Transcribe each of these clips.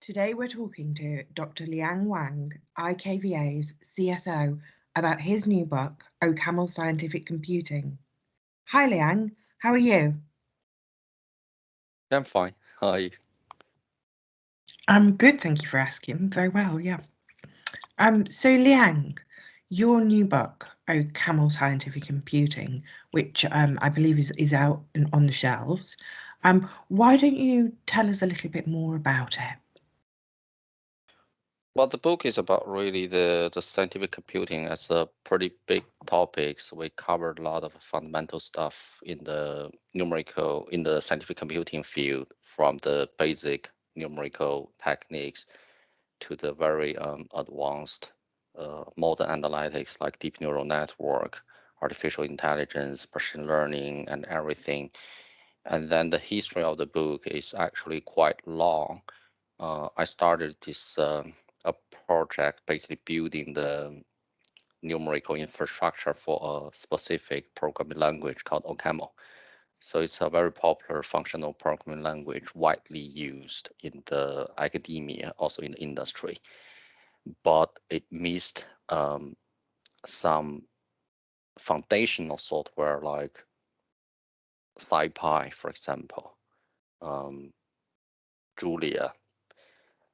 Today we're talking to Dr. Liang Wang, IKVA's CSO, about his new book, OCaml Scientific Computing. Hi Liang, how are you? I'm fine. Hi. I'm good, thank you for asking. Very well, yeah. So Liang, your new book, OCaml Scientific Computing, which I believe is out on the shelves. Why don't you tell us a little bit more about it? Well, the book is about really the scientific computing as a pretty big topic. So we covered a lot of fundamental stuff in the scientific computing field, from the basic numerical techniques to the very advanced modern analytics like deep neural network, artificial intelligence, machine learning, and everything. And then the history of the book is actually quite long. I started this a project basically building the numerical infrastructure for a specific programming language called OCaml. So it's a very popular functional programming language, widely used in the academia, also in the industry. But it missed some foundational software like SciPy, for example, um, Julia.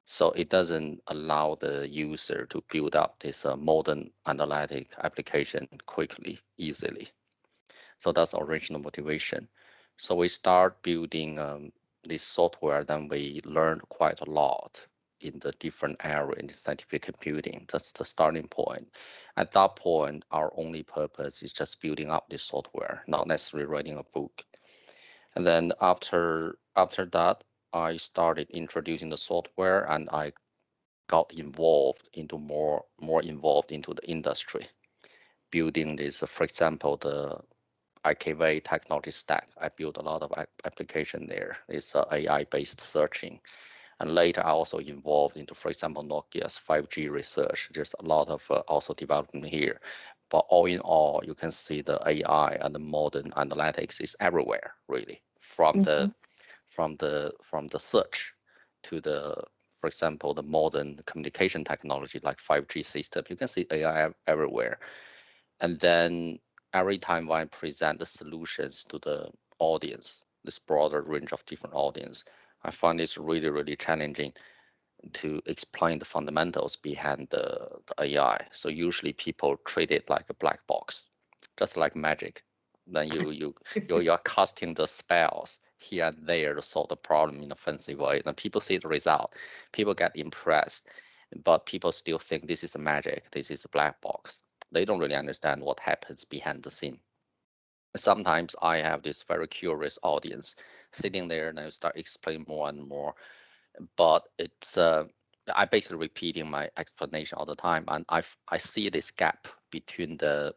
So it doesn't allow the user to build up this modern analytic application quickly, easily. So that's original motivation. So we start building this software, then we learned quite a lot in the different area in scientific computing. That's the starting point. At that point, our only purpose is just building up this software, not necessarily writing a book. And then after that, I started introducing the software, and I got involved into more involved into the industry, building this, for example, the IKV technology stack. I built a lot of application there. It's AI-based searching. And later I also involved into, for example, Nokia's 5G research. There's a lot of also development here. But all in all, you can see the AI and the modern analytics is everywhere, really, Mhm. from the search to the, for example, the modern communication technology like 5G system. You can see AI everywhere. And then every time I present the solutions to the audience, this broader range of different audience, I find it's really, really challenging to explain the fundamentals behind the AI. So usually people treat it like a black box, just like magic. Then you're casting the spells here and there to solve the problem in a fancy way. Then people see the result, people get impressed, but people still think this is a magic, this is a black box. They don't really understand what happens behind the scene. Sometimes I have this very curious audience sitting there and I start explaining more and more, but it's I basically repeating my explanation all the time, and I see this gap between the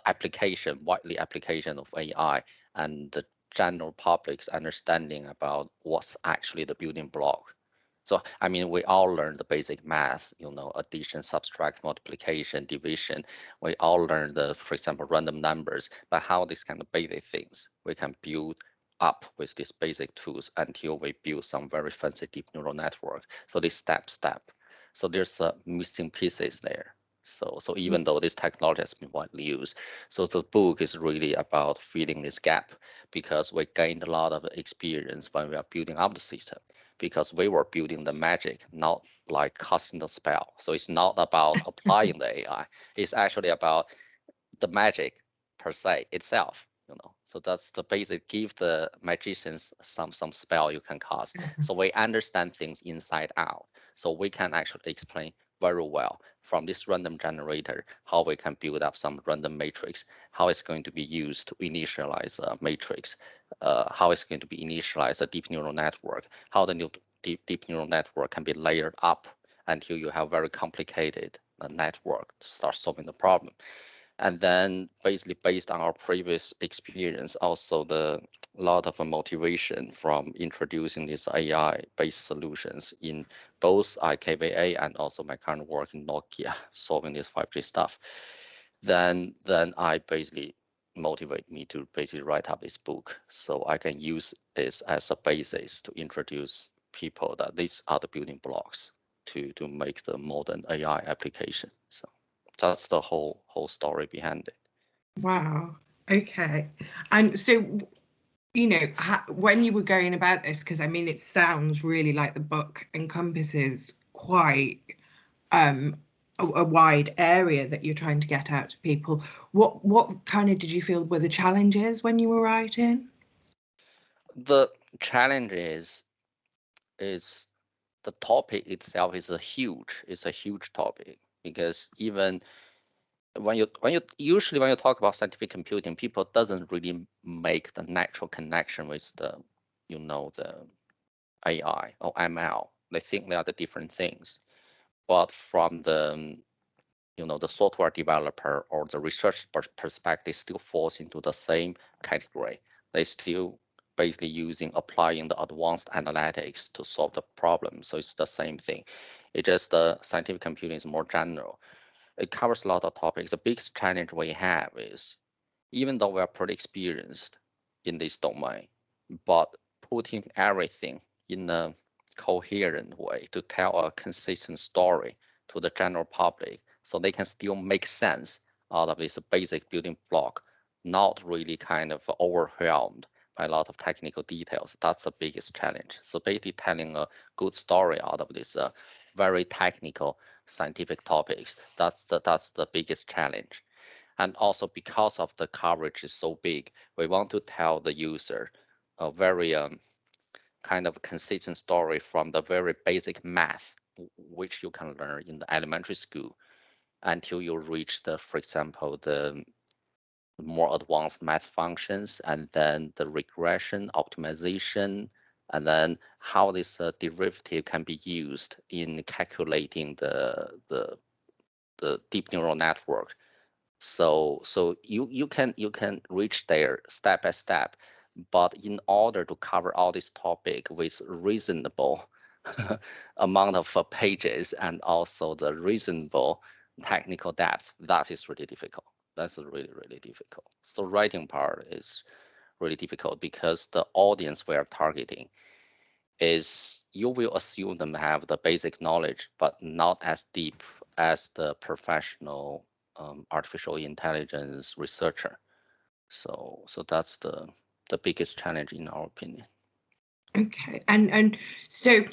application, widely application of AI, and the general public's understanding about what's actually the building block. So I mean, we all learn the basic math, addition, subtract, multiplication, division. We all learn the, for example, random numbers, but how these kind of basic things we can build up with these basic tools until we build some very fancy deep neural network. So this step. So there's missing pieces there. So even though this technology has been widely used, so the book is really about filling this gap, because we gained a lot of experience when we are building up the system, because we were building the magic, not like casting the spell. So it's not about applying the AI. It's actually about the magic per se itself. So that's the basic, give the magicians some spell you can cast. So we understand things inside out. So we can actually explain very well from this random generator how we can build up some random matrix, how it's going to be used to initialize a matrix, how it's going to be initialized a deep neural network, how the new deep neural network can be layered up until you have very complicated network to start solving the problem. And then basically based on our previous experience, also the lot of motivation from introducing these AI based solutions in both IKVA and also my current work in Nokia solving this 5G stuff, then I basically motivate me to basically write up this book so I can use this as a basis to introduce people that these are the building blocks to make the modern AI application. So that's the whole story behind it. Wow. Okay. And so, you know, when you were going about this, because I mean, it sounds really like the book encompasses quite a wide area that you're trying to get out to people. What kind of did you feel were the challenges when you were writing? The challenge is the topic itself is a huge topic, because even when you usually when you talk about scientific computing, people doesn't really make the natural connection with the AI or ML. They think they are the different things. But from the software developer or the research perspective, still falls into the same category. They still basically applying the advanced analytics to solve the problem. So it's the same thing. It just the scientific computing is more general. It covers a lot of topics. The biggest challenge we have is, even though we are pretty experienced in this domain, but putting everything in a coherent way to tell a consistent story to the general public so they can still make sense out of this basic building block, not really kind of overwhelmed by a lot of technical details. That's the biggest challenge. So basically telling a good story out of this very technical scientific topics, that's the biggest challenge. And also because of the coverage is so big, we want to tell the user a very kind of consistent story from the very basic math, which you can learn in the elementary school, until you reach for example, the more advanced math functions, and then the regression, optimization, and then how this derivative can be used in calculating the deep neural network. So you can reach there step by step, but in order to cover all this topic with reasonable amount of pages and also the reasonable technical depth, that is really difficult. That's really difficult. So writing part is really difficult because the audience we are targeting is, you will assume them have the basic knowledge, but not as deep as the professional artificial intelligence researcher. So that's the biggest challenge in our opinion. Okay. And so,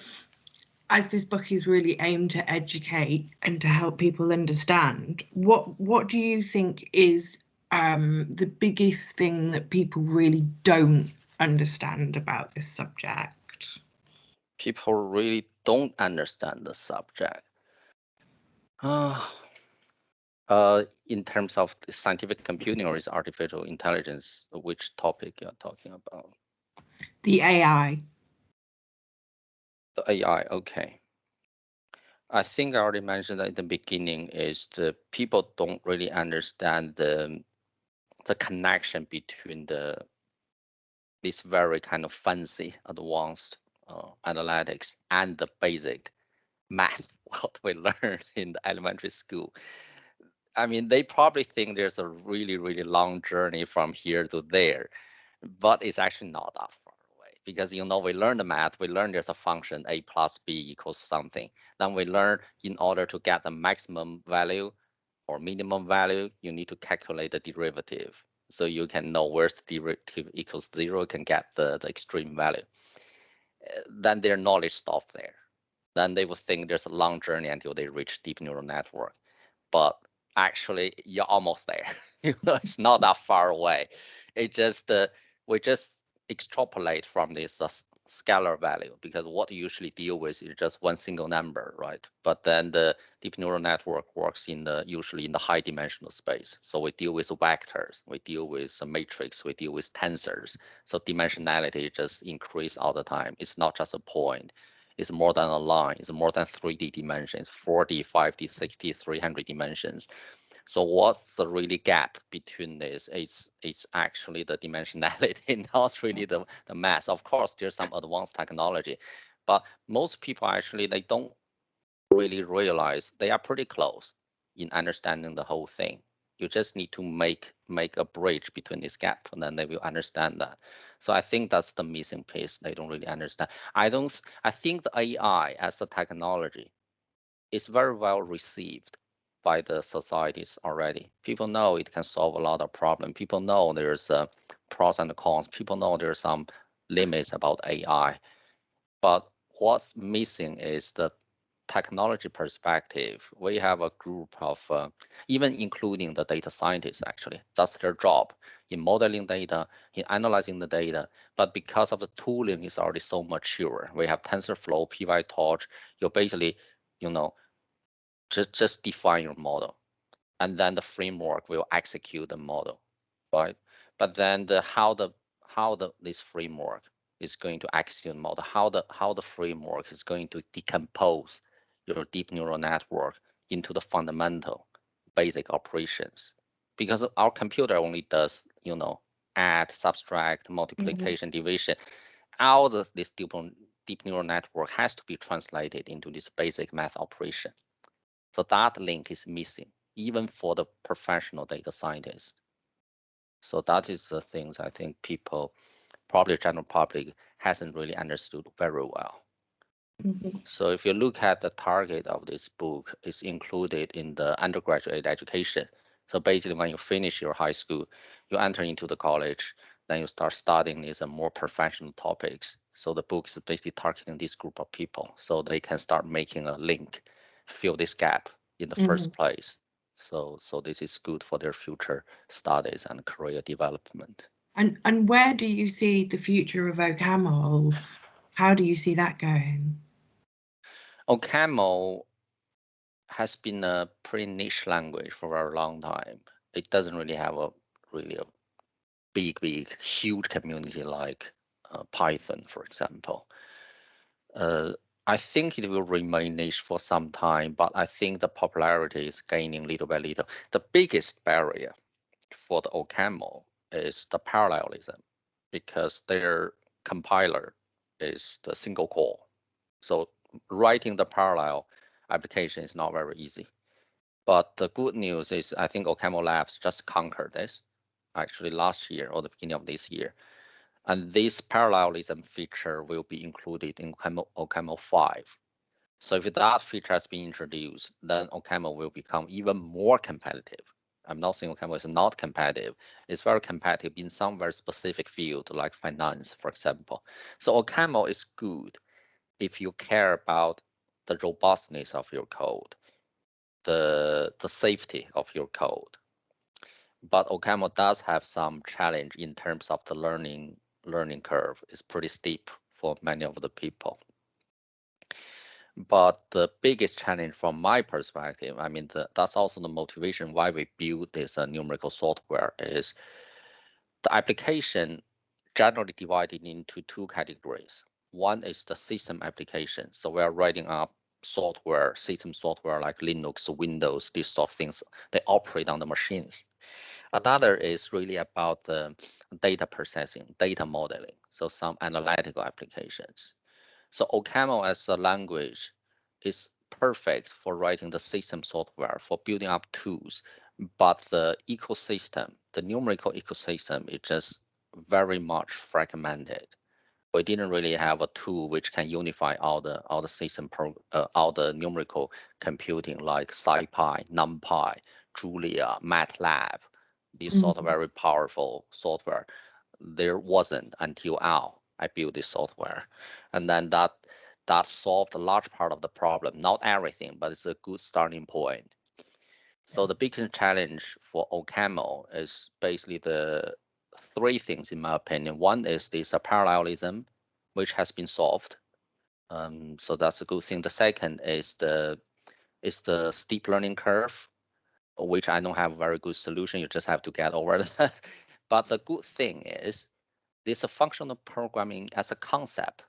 as this book is really aimed to educate and to help people understand, what do you think is the biggest thing that people really don't understand about this subject? People really don't understand the subject. In terms of scientific computing or is artificial intelligence, which topic you're talking about? The AI. The AI, okay. I think I already mentioned that in the beginning is the people don't really understand the connection between this very kind of fancy advanced analytics and the basic math what we learned in the elementary school. I mean, they probably think there's a really long journey from here to there, but it's actually not that far away, because we learn the math, we learn there's a function a plus b equals something. Then we learn in order to get the maximum value or minimum value, you need to calculate the derivative. So you can know where's the derivative equals 0, you can get the extreme value. Then their knowledge stops there. Then they would think there's a long journey until they reach deep neural network. But actually, you're almost there. It's not that far away. It just we just extrapolate from this scalar value, because what you usually deal with is just one single number, right? But then the deep neural network works usually in the high dimensional space. So we deal with vectors, we deal with a matrix, we deal with tensors. So dimensionality just increase all the time. It's not just a point. It's more than a line. It's more than 3D dimensions, 4D, 5D, 6D, 300 dimensions. So what's the really gap between this? It's actually the dimensionality, not really the mass. Of course, there's some advanced technology, but most people actually, they don't really realize they are pretty close in understanding the whole thing. You just need to make a bridge between this gap, and then they will understand that. So I think that's the missing piece. They don't really understand. I think the AI as a technology is very well received by the societies already. People know it can solve a lot of problems. People know there's pros and cons. People know there's some limits about AI. But what's missing is the technology perspective. We have a group of, even including the data scientists, actually, that's their job in modeling data, in analyzing the data. But because of the tooling is already so mature, we have TensorFlow, PyTorch, you're basically, you know, just define your model, and then the framework will execute the model, right? But then how the this framework is going to execute the model, how the framework is going to decompose your deep neural network into the fundamental basic operations, because our computer only does, add, subtract, Mhm. multiplication, division. All this deep neural network has to be translated into this basic math operation. So that link is missing, even for the professional data scientist. So that is the things I think people, probably general public, hasn't really understood very well. Mhm. So if you look at the target of this book, it's included in the undergraduate education. So basically, when you finish your high school, you enter into the college, then you start studying these more professional topics. So the book is basically targeting this group of people, so they can start making a link, fill this gap in the first Mhm. place. So this is good for their future studies and career development. And where do you see the future of OCaml? How do you see that going? OCaml has been a pretty niche language for a long time. It doesn't really have a big, huge community like Python, for example. Uh, I think it will remain niche for some time, but I think the popularity is gaining little by little. The biggest barrier for the OCaml is the parallelism, because their compiler is the single core. So writing the parallel application is not very easy. But the good news is I think OCaml Labs just conquered this actually last year or the beginning of this year. And this parallelism feature will be included in OCaml 5. So if that feature has been introduced, then OCaml will become even more competitive. I'm not saying OCaml is not competitive. It's very competitive in some very specific field like finance, for example. So OCaml is good if you care about the robustness of your code, the safety of your code. But OCaml does have some challenge in terms of the learning curve. It's pretty steep for many of the people. But the biggest challenge from my perspective, I mean, that's also the motivation why we build this numerical software, is the application generally divided into two categories. One is the system application. So we are writing up software, system software like Linux, Windows, these sort of things. They operate on the machines. Another is really about the data processing, data modeling, so some analytical applications. So OCaml as a language is perfect for writing the system software, for building up tools, but the ecosystem, the numerical ecosystem, is just very much fragmented. We didn't really have a tool which can unify all the all the numerical computing like SciPy, NumPy, Julia, MATLAB, these sort of Mhm. very powerful software. There wasn't until now I built this software, and then that solved a large part of the problem. Not everything, but it's a good starting point. So the biggest challenge for OCaml is basically the three things, in my opinion. One is this parallelism, which has been solved. So that's a good thing. The second is the steep learning curve, which I don't have a very good solution. You just have to get over that. But the good thing is this functional programming as a concept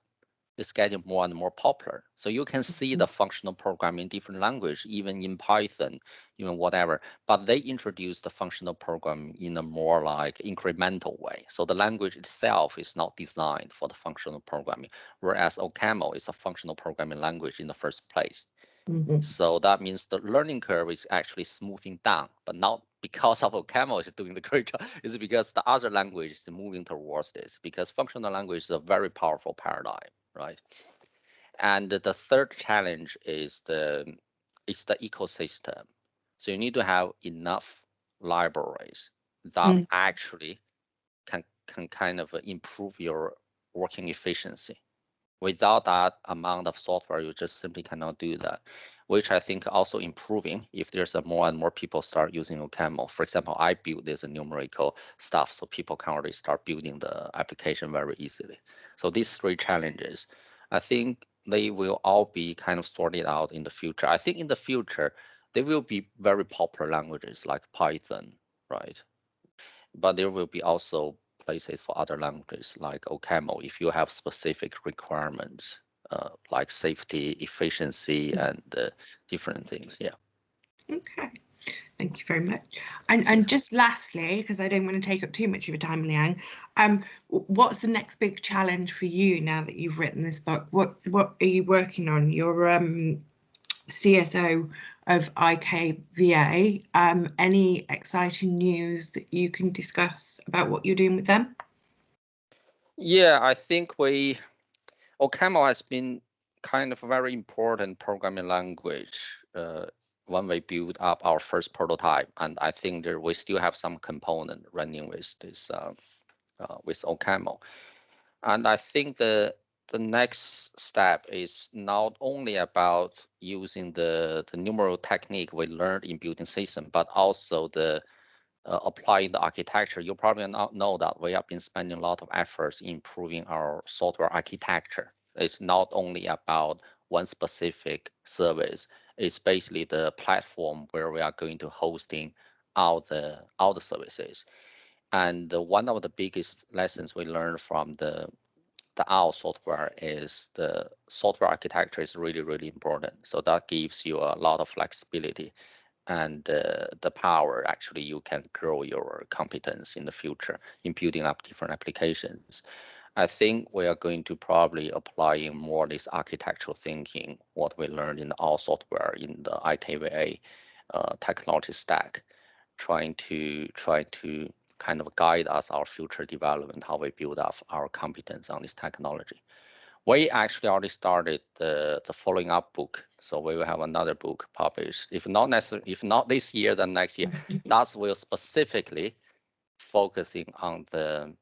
is getting more and more popular. So you can see the functional programming in different language, even in Python, even whatever. But they introduced the functional programming in a more like incremental way. So the language itself is not designed for the functional programming, whereas OCaml is a functional programming language in the first place. Mm-hmm. So that means the learning curve is actually smoothing down, but not because of OCaml is doing the great job. It's because the other language is moving towards this, because functional language is a very powerful paradigm, right? And the third challenge is the ecosystem. So you need to have enough libraries that actually can kind of improve your working efficiency. Without that amount of software, you just simply cannot do that, which I think also improving if there's a more and more people start using OCaml. For example, I build this numerical stuff, so people can already start building the application very easily. So these three challenges, I think they will all be kind of sorted out in the future. I think in the future, they will be very popular languages like Python, right? But there will be also places for other languages like OCaml if you have specific requirements like safety, efficiency, and different things. Yeah. Okay. Thank you very much. And just lastly, because I don't want to take up too much of your time, Liang, what's the next big challenge for you now that you've written this book? What are you working on? You're CSO of IKVA. Any exciting news that you can discuss about what you're doing with them? Yeah, I think OCaml has been kind of a very important programming language when we build up our first prototype, and I think we still have some component running with this with OCaml. And I think the next step is not only about using the numeral technique we learned in building system, but also the applying the architecture. You probably not know that we have been spending a lot of efforts in improving our software architecture. It's not only about one specific service. It's basically the platform where we are going to hosting all the services. And one of the biggest lessons we learned from the OWL software is the software architecture is really, really important. So that gives you a lot of flexibility and the power. Actually, you can grow your competence in the future in building up different applications. I think we are going to probably applying more this architectural thinking, what we learned in the OWL software in the IKVA technology stack, trying to kind of guide us our future development, how we build up our competence on this technology. We actually already started the following up book, so we will have another book published. If not this year, then next year. That will specifically focusing on the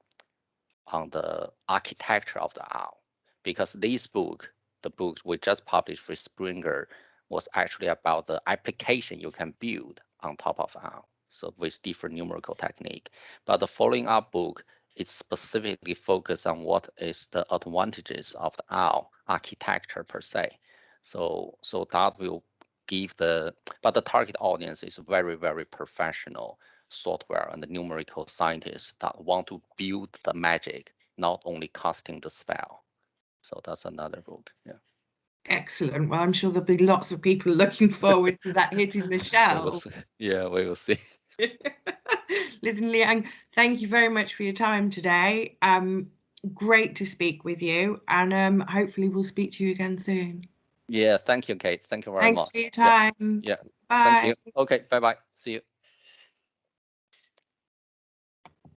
architecture of the OWL, because this book, the book we just published with Springer, was actually about the application you can build on top of OWL, so with different numerical technique. But the following up book is specifically focused on what is the advantages of the OWL architecture per se. So that will give but the target audience is very, very professional software and the numerical scientists that want to build the magic, not only casting the spell. So that's another book. Yeah. Excellent. Well, I'm sure there'll be lots of people looking forward to that hitting the shelves. Yeah, we will see. Listen, Liang, thank you very much for your time today. Great to speak with you, and hopefully we'll speak to you again soon. Yeah, thank you, Kate. Thank you very Thanks much. for your time. Yeah. Bye. Thank you. Okay, bye-bye. See you.